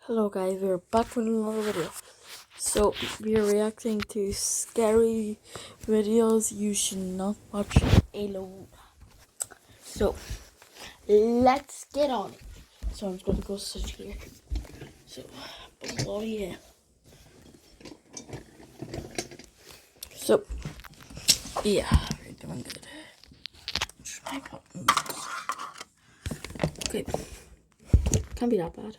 Hello guys, we're back with another video. So we are reacting to scary videos you should not watch alone. So let's get on it. So I'm just gonna go sit here. So oh yeah. So yeah, we're doing good. Okay. Can't be that bad.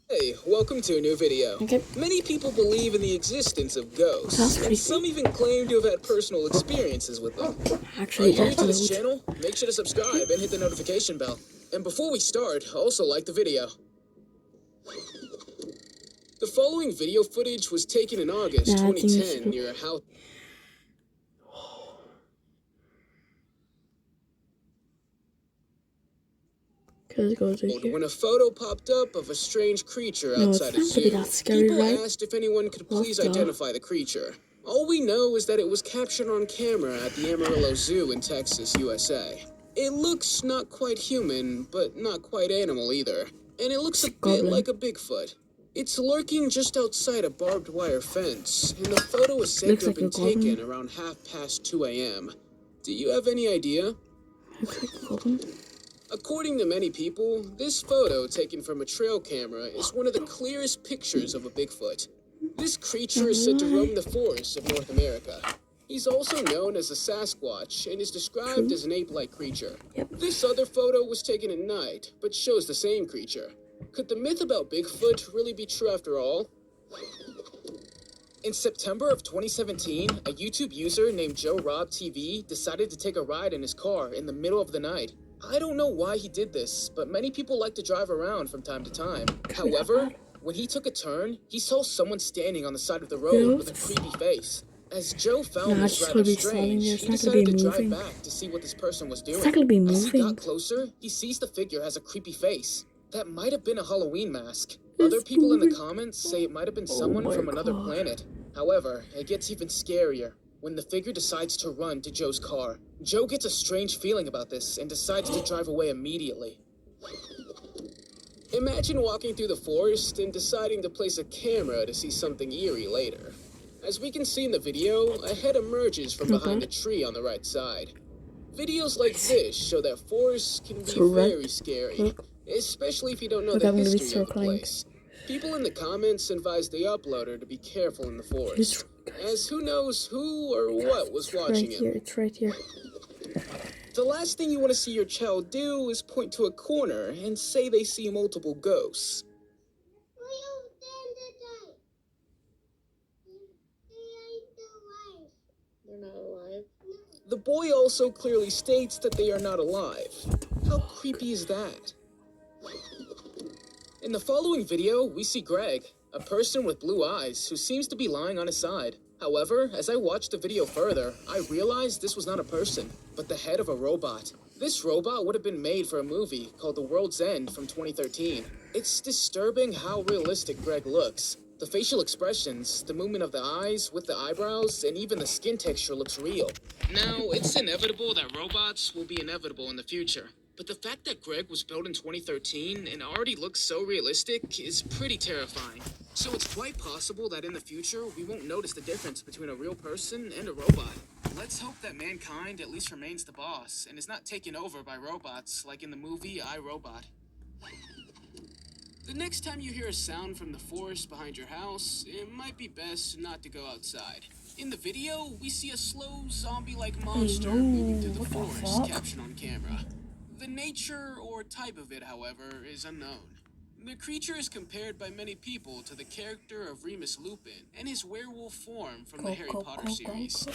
Hey, welcome to a new video. Okay. Many people believe in the existence of ghosts, and some even claim to have had personal experiences with them. Actually, Are you new to this channel? Make sure to subscribe and hit the notification bell. And before we start, also like the video. The following video footage was taken in August 2010 near a house. When a photo popped up of a strange creature outside a zoo, people asked if anyone could please identify the creature. All we know is that it was captured on camera at the Amarillo Zoo in Texas, USA. It looks not quite human, but not quite animal either. And it looks a bit like a Bigfoot. It's lurking just outside a barbed wire fence, and the photo is said to have been taken around 2:30 a.m. Do you have any idea? Looks like a goblin. According to many people, this photo taken from a trail camera is one of the clearest pictures of a Bigfoot. This creature is said to roam the forests of North America. He's also known as a Sasquatch and is described as an ape-like creature. This other photo was taken at night, but shows the same creature. Could the myth about Bigfoot really be true after all? In September of 2017, a YouTube user named Joe Rob TV decided to take a ride in his car in the middle of the night. I don't know why he did this, but many people like to drive around from time to time. However, when he took a turn, he saw someone standing on the side of the road with a creepy face. As Joe found this rather strange, he decided to drive back to see what this person was doing. As he got closer, he sees the figure has a creepy face. That might have been a Halloween mask. Other people in the comments say it might have been someone from another planet. However, it gets even scarier when the figure decides to run to Joe's car. Joe gets a strange feeling about this and decides to drive away immediately. Imagine walking through the forest and deciding to place a camera to see something eerie later. As we can see in the video, a head emerges from behind a tree on the right side. Videos like this show that forests can be very scary, especially if you don't know the history of the place. People in the comments advise the uploader to be careful in the forest, as who knows who or what was watching him. It's right here. The last thing you want to see your child do is point to a corner and say they see multiple ghosts. They're not alive. The boy also clearly states that they are not alive. How creepy is that? In the following video, we see Greg, a person with blue eyes who seems to be lying on his side. However, as I watched the video further, I realized this was not a person, but the head of a robot. This robot would have been made for a movie called The World's End from 2013. It's disturbing how realistic Greg looks. The facial expressions, the movement of the eyes with the eyebrows, and even the skin texture looks real. Now, it's inevitable that robots will be inevitable in the future. But the fact that Greg was built in 2013 and already looks so realistic is pretty terrifying. So it's quite possible that in the future, we won't notice the difference between a real person and a robot. Let's hope that mankind at least remains the boss and is not taken over by robots like in the movie I, Robot. The next time you hear a sound from the forest behind your house, it might be best not to go outside. In the video, we see a slow zombie-like monster moving through the forest captured on camera. The nature or type of it, however, is unknown. The creature is compared by many people to the character of Remus Lupin and his werewolf form from the Harry Potter series.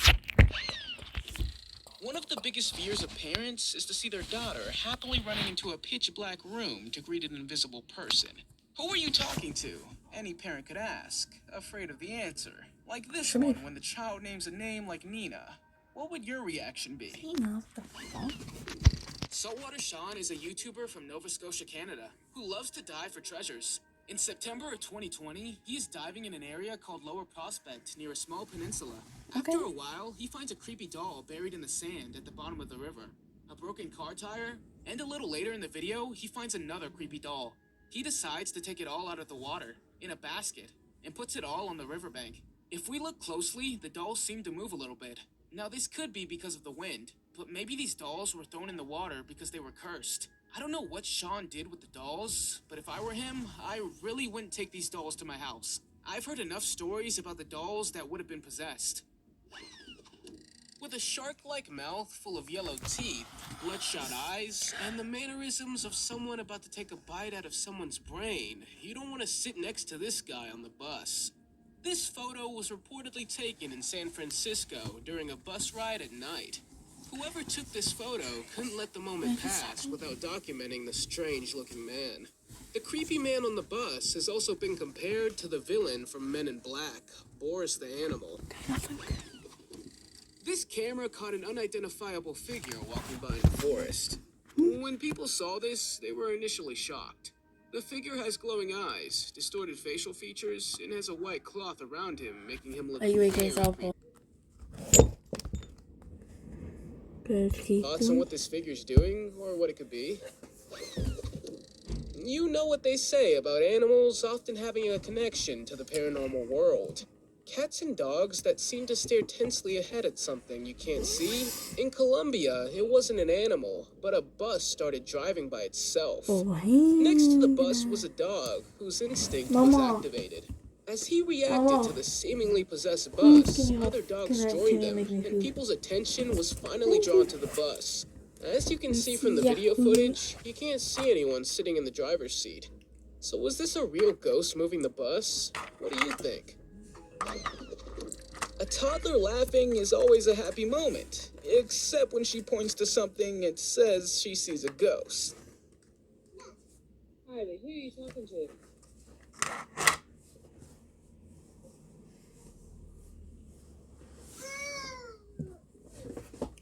One of the biggest fears of parents is to see their daughter happily running into a pitch-black room to greet an invisible person. Who are you talking to? Any parent could ask, afraid of the answer. Like this one when the child names a name like Nina. What would your reaction be? Nina, what the fuck? Saltwater Sean is a YouTuber from Nova Scotia, Canada, who loves to dive for treasures. In September of 2020, he is diving in an area called Lower Prospect near a small peninsula. After a while, he finds a creepy doll buried in the sand at the bottom of the river, a broken car tire, and a little later in the video, he finds another creepy doll. He decides to take it all out of the water, in a basket, and puts it all on the riverbank. If we look closely, the dolls seem to move a little bit. Now this could be because of the wind, but maybe these dolls were thrown in the water because they were cursed. I don't know what Sean did with the dolls, but if I were him, I really wouldn't take these dolls to my house. I've heard enough stories about the dolls that would have been possessed. With a shark-like mouth full of yellow teeth, bloodshot eyes, and the mannerisms of someone about to take a bite out of someone's brain, you don't want to sit next to this guy on the bus. This photo was reportedly taken in San Francisco during a bus ride at night. Whoever took this photo couldn't let the moment pass without documenting the strange-looking man. The creepy man on the bus has also been compared to the villain from Men in Black, Boris the Animal. This camera caught an unidentifiable figure walking by in the forest. When people saw this, they were initially shocked. The figure has glowing eyes, distorted facial features, and has a white cloth around him, making him look very creepy. Thoughts on what this figure's doing, or what it could be? You know what they say about animals often having a connection to the paranormal world. Cats and dogs that seem to stare tensely ahead at something you can't see. In Colombia, it wasn't an animal, but a bus started driving by itself. Next to the bus was a dog whose instinct was activated. As he reacted to the seemingly possessed bus, other dogs joined him, and people's attention was finally drawn to the bus. As you can see from the video footage, you can't see anyone sitting in the driver's seat. So was this a real ghost moving the bus? What do you think? A toddler laughing is always a happy moment, except when she points to something and says she sees a ghost. Hi, who are you talking to?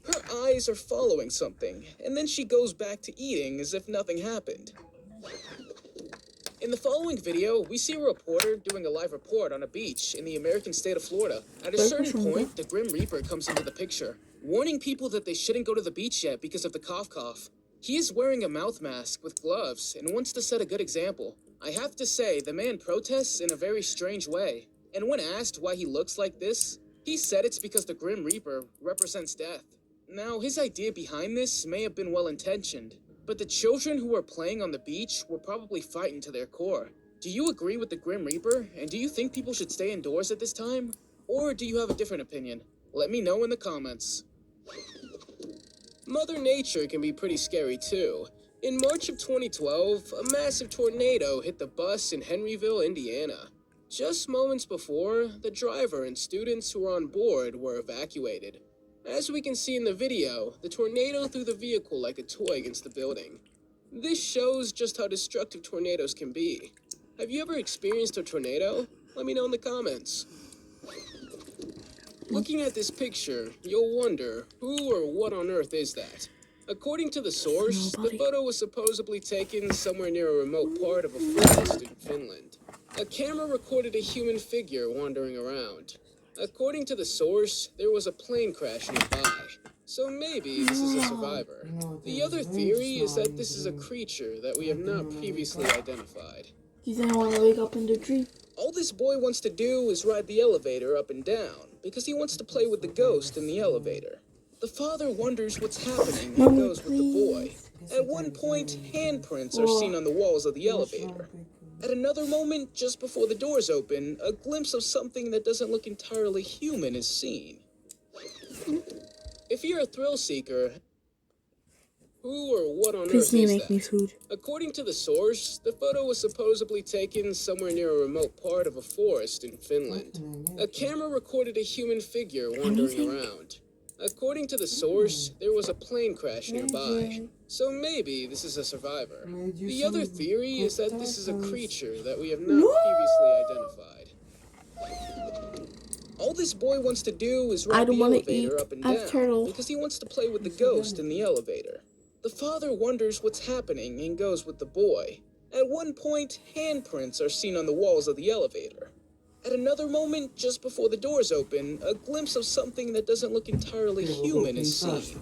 Her eyes are following something, and then she goes back to eating as if nothing happened. In the following video, we see a reporter doing a live report on a beach in the American state of Florida. At a certain point, the Grim Reaper comes into the picture, warning people that they shouldn't go to the beach yet because of the cough. He is wearing a mouth mask with gloves and wants to set a good example. I have to say, the man protests in a very strange way. And when asked why he looks like this, he said it's because the Grim Reaper represents death. Now, his idea behind this may have been well-intentioned, but the children who were playing on the beach were probably frightened to their core. Do you agree with the Grim Reaper, and do you think people should stay indoors at this time? Or do you have a different opinion? Let me know in the comments. Mother Nature can be pretty scary too. In March of 2012, a massive tornado hit the bus in Henryville, Indiana. Just moments before, the driver and students who were on board were evacuated. As we can see in the video, the tornado threw the vehicle like a toy against the building. This shows just how destructive tornadoes can be. Have you ever experienced a tornado? Let me know in the comments. Looking at this picture, you'll wonder, who or what on earth is that? According to the source, the photo was supposedly taken somewhere near a remote part of a forest in Finland. A camera recorded a human figure wandering around. According to the source, there was a plane crash nearby, so maybe this is a survivor. The other theory is that this is a creature that we have not previously identified. You think I want to wake up in the tree? All this boy wants to do is ride the elevator up and down, because he wants to play with the ghost in the elevator. The father wonders what's happening and goes with the boy. At one point, handprints are seen on the walls of the elevator. At another moment, just before the doors open, a glimpse of something that doesn't look entirely human is seen. If you're a thrill seeker, who or what on earth is make me that? food. According to the source, the photo was supposedly taken somewhere near a remote part of a forest in Finland. A camera recorded a human figure wandering around. According to the source, there was a plane crash nearby, so maybe this is a survivor. The other theory is that this is a creature that we have not previously identified. All this boy wants to do is ride the elevator up and down, because he wants to play with the ghost in the elevator. The father wonders what's happening and goes with the boy. At one point, handprints are seen on the walls of the elevator. At another moment, just before the doors open, a glimpse of something that doesn't look entirely human is seen.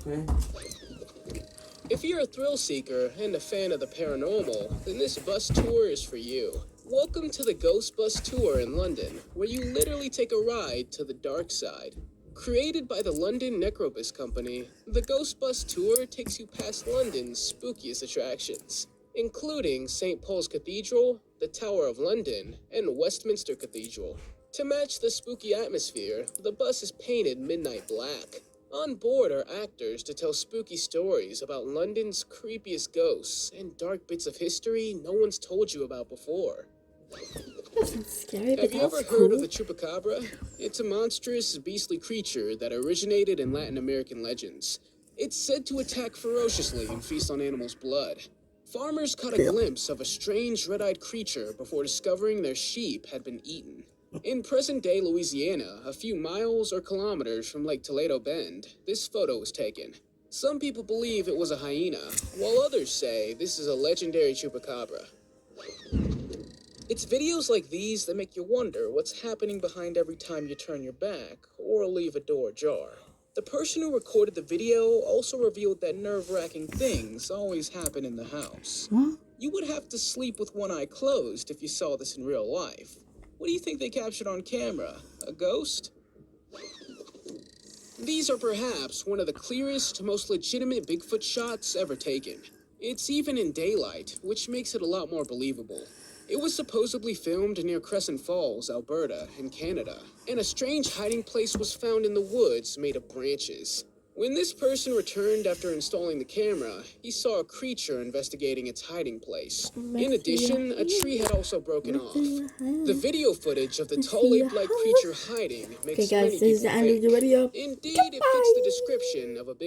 If you're a thrill seeker and a fan of the paranormal, then this bus tour is for you. Welcome to the Ghost Bus Tour in London, where you literally take a ride to the dark side. Created by the London Necrobus Company, the Ghost Bus Tour takes you past London's spookiest attractions, including St. Paul's Cathedral, the Tower of London, and Westminster Cathedral. To match the spooky atmosphere, the bus is painted midnight black. On board are actors to tell spooky stories about London's creepiest ghosts and dark bits of history no one's told you about before. That's scary, but Have you that's ever cool. heard of the chupacabra? It's a monstrous, beastly creature that originated in Latin American legends. It's said to attack ferociously and feast on animals' blood. Farmers caught a glimpse of a strange red-eyed creature before discovering their sheep had been eaten. In present-day Louisiana, a few miles or kilometers from Lake Toledo Bend, this photo was taken. Some people believe it was a hyena, while others say this is a legendary chupacabra. It's videos like these that make you wonder what's happening behind every time you turn your back or leave a door ajar. The person who recorded the video also revealed that nerve-wracking things always happen in the house. You would have to sleep with one eye closed if you saw this in real life. What do you think they captured on camera? A ghost? These are perhaps one of the clearest, most legitimate Bigfoot shots ever taken. It's even in daylight, which makes it a lot more believable. It was supposedly filmed near Crescent Falls, Alberta, in Canada, and a strange hiding place was found in the woods made of branches. When this person returned after installing the camera, he saw a creature investigating its hiding place. In addition, a tree had also broken off. The video footage of the tall ape-like creature hiding makes Okay guys, many this is people the end of the video. Indeed, it fits the description of a big